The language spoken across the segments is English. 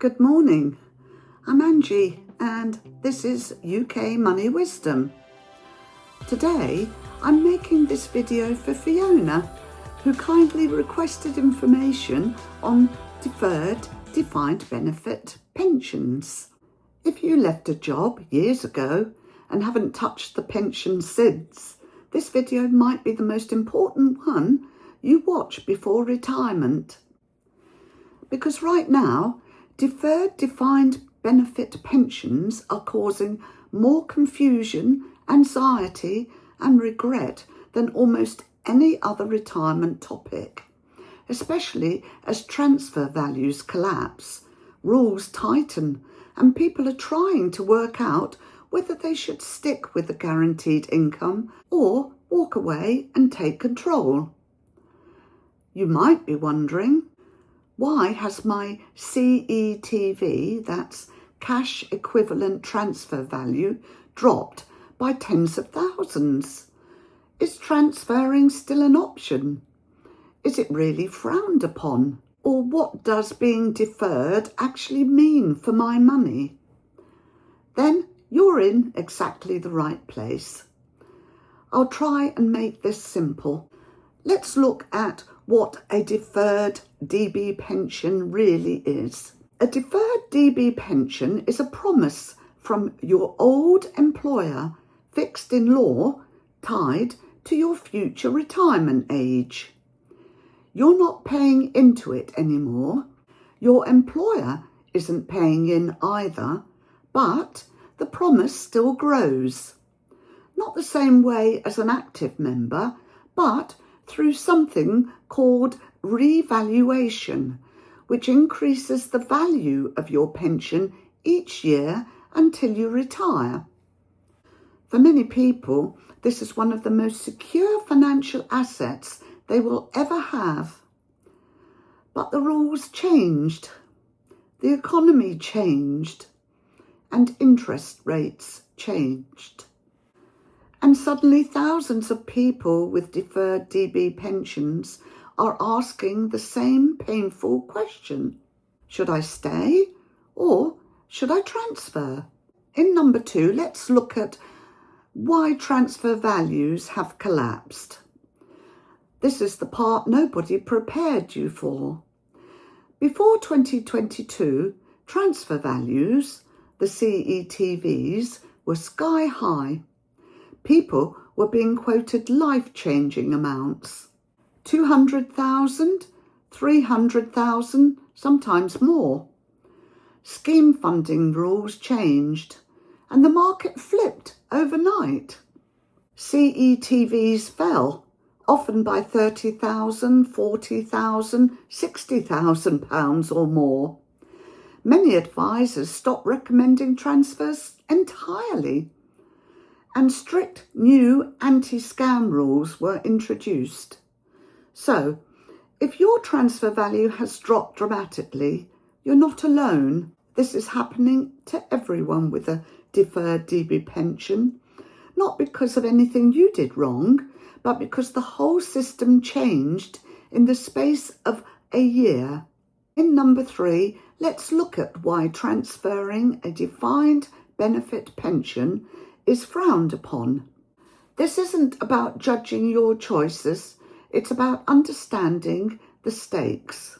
Good morning, I'm Angie and this is UK Money Wisdom. Today I'm making this video for Fiona, who kindly requested information on deferred defined benefit pensions. If you left a job years ago and haven't touched the pension since, this video might be the most important one you watch before retirement. Because right now, deferred defined benefit pensions are causing more confusion, anxiety and regret than almost any other retirement topic, especially as transfer values collapse, rules tighten and people are trying to work out whether they should stick with the guaranteed income or walk away and take control. You might be wondering, why has my CETV, that's cash equivalent transfer value, dropped by tens of thousands? Is transferring still an option? Is it really frowned upon? Or what does being deferred actually mean for my money? Then you're in exactly the right place. I'll try and make this simple. Let's look at what a deferred DB pension really is. A deferred DB pension is a promise from your old employer, fixed in law, tied to your future retirement age. You're not paying into it anymore. Your employer isn't paying in either, but the promise still grows. Not the same way as an active member, but through something called revaluation, which increases the value of your pension each year until you retire. For many people, this is one of the most secure financial assets they will ever have. But the rules changed, the economy changed, and interest rates changed. And suddenly thousands of people with deferred DB pensions are asking the same painful question. Should I stay or should I transfer? In number 2, let's look at why transfer values have collapsed. This is the part nobody prepared you for. Before 2022, transfer values, the CETVs, were sky high. People were being quoted life-changing amounts. 200,000, 300,000, sometimes more. Scheme funding rules changed and the market flipped overnight. CETVs fell, often by £30,000, £40,000, £60,000 or more. Many advisors stopped recommending transfers entirely, and strict new anti-scam rules were introduced. So, if your transfer value has dropped dramatically, you're not alone. This is happening to everyone with a deferred DB pension, not because of anything you did wrong, but because the whole system changed in the space of a year. In number 3, let's look at why transferring a defined benefit pension is frowned upon. This isn't about judging your choices, it's about understanding the stakes.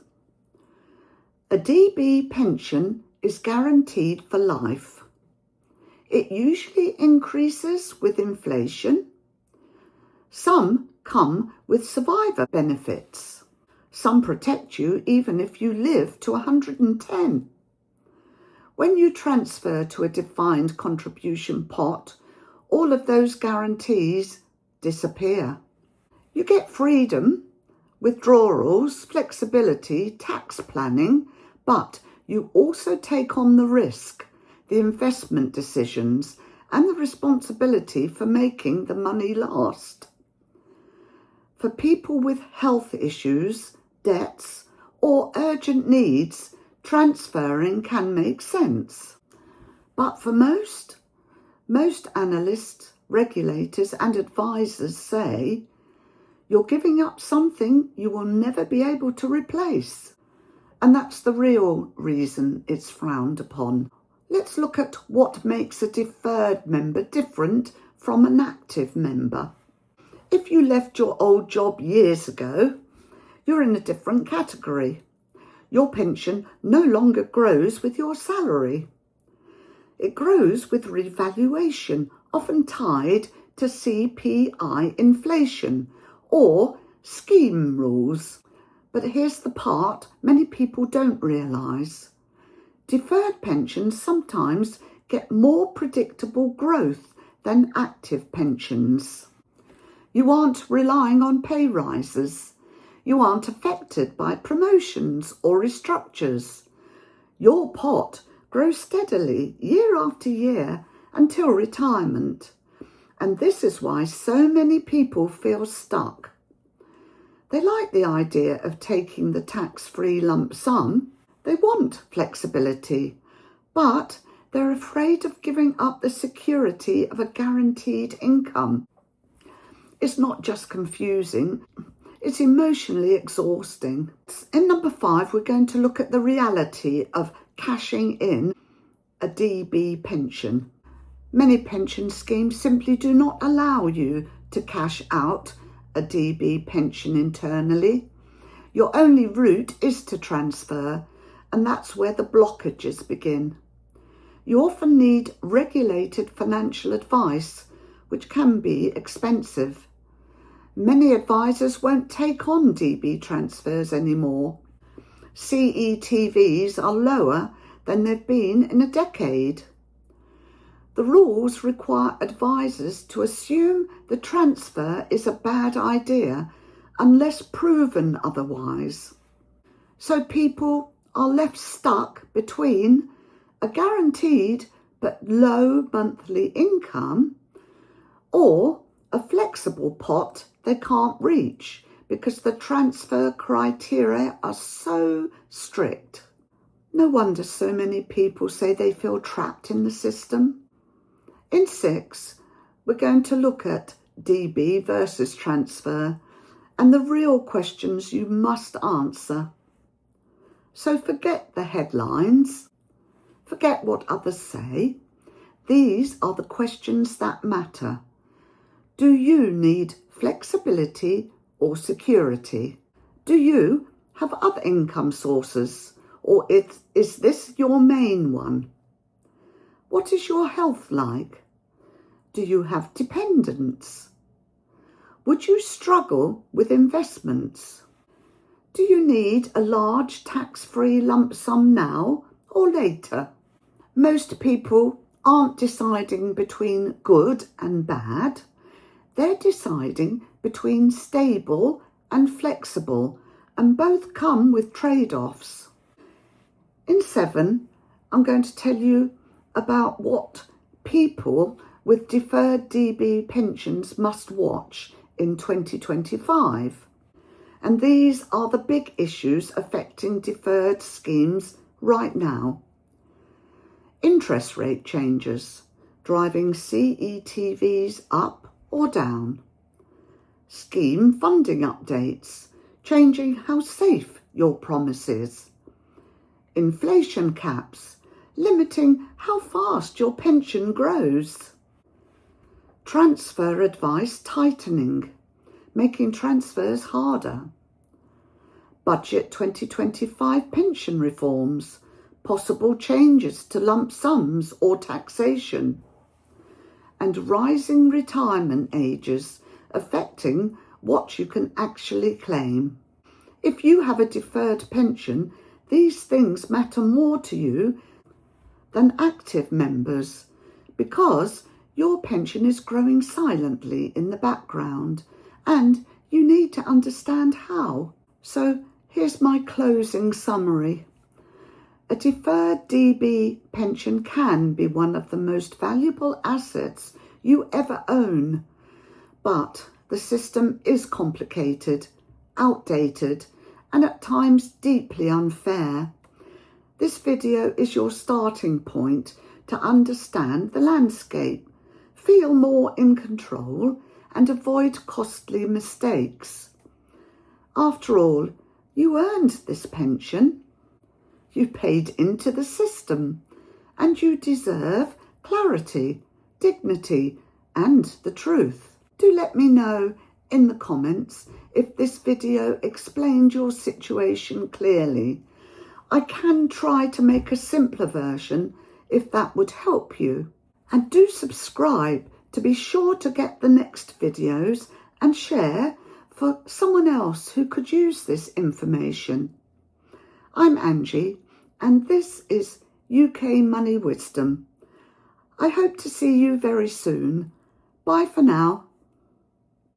A DB pension is guaranteed for life. It usually increases with inflation. Some come with survivor benefits. Some protect you even if you live to 110. When you transfer to a defined contribution pot, all of those guarantees disappear. You get freedom, withdrawals, flexibility, tax planning, but you also take on the risk, the investment decisions, and the responsibility for making the money last. For people with health issues, debts, or urgent needs, transferring can make sense. But for most analysts, regulators and advisors say you're giving up something you will never be able to replace. And that's the real reason it's frowned upon. Let's look at what makes a deferred member different from an active member. If you left your old job years ago, you're in a different category. Your pension no longer grows with your salary. It grows with revaluation, often tied to CPI inflation or scheme rules. But here's the part many people don't realise. Deferred pensions sometimes get more predictable growth than active pensions. You aren't relying on pay rises. You aren't affected by promotions or restructures. Your pot grows steadily year after year until retirement. And this is why so many people feel stuck. They like the idea of taking the tax-free lump sum. They want flexibility, but they're afraid of giving up the security of a guaranteed income. It's not just confusing, it's emotionally exhausting. In number 5, we're going to look at the reality of cashing in a DB pension. Many pension schemes simply do not allow you to cash out a DB pension internally. Your only route is to transfer, and that's where the blockages begin. You often need regulated financial advice, which can be expensive. Many advisors won't take on DB transfers anymore. CETVs are lower than they've been in a decade. The rules require advisors to assume the transfer is a bad idea unless proven otherwise. So people are left stuck between a guaranteed but low monthly income or a flexible pot they can't reach because the transfer criteria are so strict. No wonder so many people say they feel trapped in the system. In 6, we're going to look at DB versus transfer and the real questions you must answer. So forget the headlines, forget what others say. These are the questions that matter. Do you need flexibility or security? Do you have other income sources, or is this your main one? What is your health like? Do you have dependents? Would you struggle with investments? Do you need a large tax-free lump sum now or later? Most people aren't deciding between good and bad. They're deciding between stable and flexible, and both come with trade-offs. In 7, I'm going to tell you about what people with deferred DB pensions must watch in 2025. And these are the big issues affecting deferred schemes right now. Interest rate changes, driving CETVs up or down. Scheme funding updates, changing how safe your promise is. Inflation caps, limiting how fast your pension grows. Transfer advice tightening, making transfers harder. Budget 2025 pension reforms, possible changes to lump sums or taxation. And rising retirement ages affecting what you can actually claim. If you have a deferred pension, these things matter more to you than active members because your pension is growing silently in the background and you need to understand how. So here's my closing summary. A deferred DB pension can be one of the most valuable assets you ever own, but the system is complicated, outdated, and at times deeply unfair. This video is your starting point to understand the landscape, feel more in control, and avoid costly mistakes. After all, you earned this pension. You paid into the system and you deserve clarity, dignity and the truth. Do let me know in the comments if this video explained your situation clearly. I can try to make a simpler version if that would help you. And do subscribe to be sure to get the next videos and share for someone else who could use this information. I'm Angie and this is UK Money Wisdom. I hope to see you very soon. Bye for now.